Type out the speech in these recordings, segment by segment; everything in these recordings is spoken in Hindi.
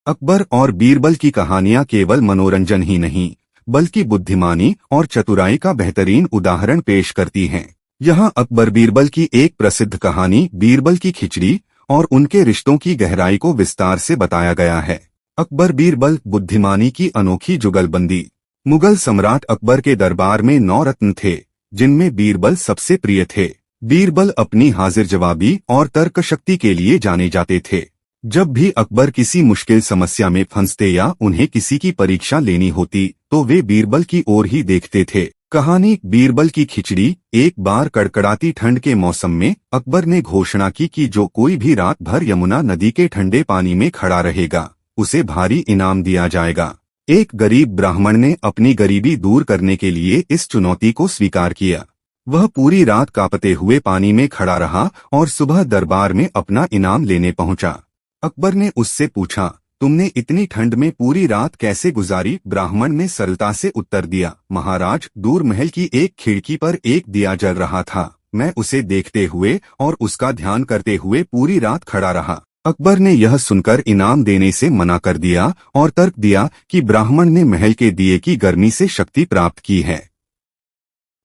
अकबर और बीरबल की कहानियां केवल मनोरंजन ही नहीं, बल्कि बुद्धिमानी और चतुराई का बेहतरीन उदाहरण पेश करती हैं। यहाँ अकबर बीरबल की एक प्रसिद्ध कहानी बीरबल की खिचड़ी और उनके रिश्तों की गहराई को विस्तार से बताया गया है। अकबर बीरबल बुद्धिमानी की अनोखी जुगलबंदी। मुगल सम्राट अकबर के दरबार में 9 रत्न थे, जिनमें बीरबल सबसे प्रिय थे। बीरबल अपनी हाजिर जवाबी और तर्क शक्ति के लिए जाने जाते थे। जब भी अकबर किसी मुश्किल समस्या में फंसते या उन्हें किसी की परीक्षा लेनी होती, तो वे बीरबल की ओर ही देखते थे। कहानी बीरबल की खिचड़ी। एक बार कड़कड़ाती ठंड के मौसम में अकबर ने घोषणा की कि जो कोई भी रात भर यमुना नदी के ठंडे पानी में खड़ा रहेगा, उसे भारी इनाम दिया जाएगा। एक गरीब ब्राह्मण ने अपनी गरीबी दूर करने के लिए इस चुनौती को स्वीकार किया। वह पूरी रात कांपते हुए पानी में खड़ा रहा और सुबह दरबार में अपना इनाम लेने पहुंचा। अकबर ने उससे पूछा, तुमने इतनी ठंड में पूरी रात कैसे गुजारी? ब्राह्मण ने सरलता से उत्तर दिया, महाराज, दूर महल की एक खिड़की पर एक दिया जल रहा था। मैं उसे देखते हुए और उसका ध्यान करते हुए पूरी रात खड़ा रहा। अकबर ने यह सुनकर इनाम देने से मना कर दिया और तर्क दिया कि ब्राह्मण ने महल के दिए की गर्मी से शक्ति प्राप्त की है।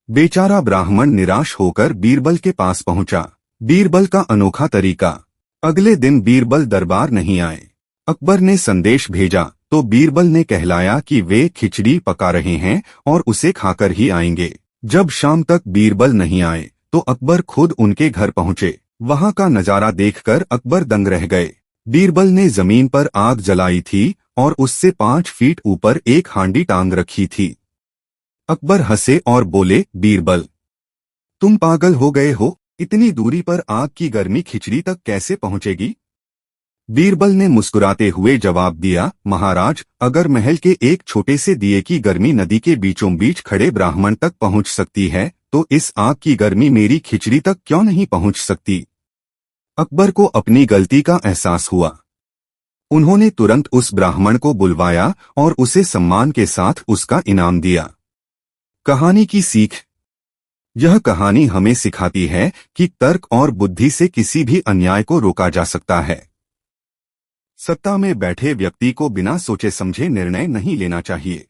बेचारा ब्राह्मण निराश होकर बीरबल के पास पहुंचा। बीरबल का अनोखा तरीका। अगले दिन बीरबल दरबार नहीं आए। अकबर ने संदेश भेजा तो बीरबल ने कहलाया कि वे खिचड़ी पका रहे हैं और उसे खाकर ही आएंगे। जब शाम तक बीरबल नहीं आए तो अकबर खुद उनके घर पहुंचे। वहां का नजारा देखकर अकबर दंग रह गए। बीरबल ने जमीन पर आग जलाई थी और उससे 5 फीट ऊपर एक हांडी टांग रखी थी। अकबर हंसे और बोले, बीरबल, तुम पागल हो गए हो? इतनी दूरी पर आग की गर्मी खिचड़ी तक कैसे पहुंचेगी? बीरबल ने मुस्कुराते हुए जवाब दिया, महाराज, अगर महल के एक छोटे से दिए की गर्मी नदी के बीचों बीच खड़े ब्राह्मण तक पहुंच सकती है, तो इस आग की गर्मी मेरी खिचड़ी तक क्यों नहीं पहुंच सकती? अकबर को अपनी गलती का एहसास हुआ। उन्होंने तुरंत उस ब्राह्मण को बुलवाया और उसे सम्मान के साथ उसका इनाम दिया। कहानी की सीख। यह कहानी हमें सिखाती है कि तर्क और बुद्धि से किसी भी अन्याय को रोका जा सकता है। सत्ता में बैठे व्यक्ति को बिना सोचे समझे निर्णय नहीं लेना चाहिए।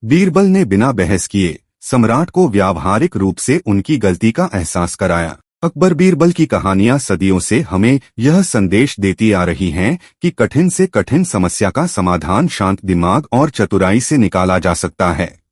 बीरबल ने बिना बहस किए सम्राट को व्यावहारिक रूप से उनकी गलती का एहसास कराया। अकबर बीरबल की कहानियां सदियों से हमें यह संदेश देती आ रही हैं कि कठिन से कठिन समस्या का समाधान शांत दिमाग और चतुराई से निकाला जा सकता है।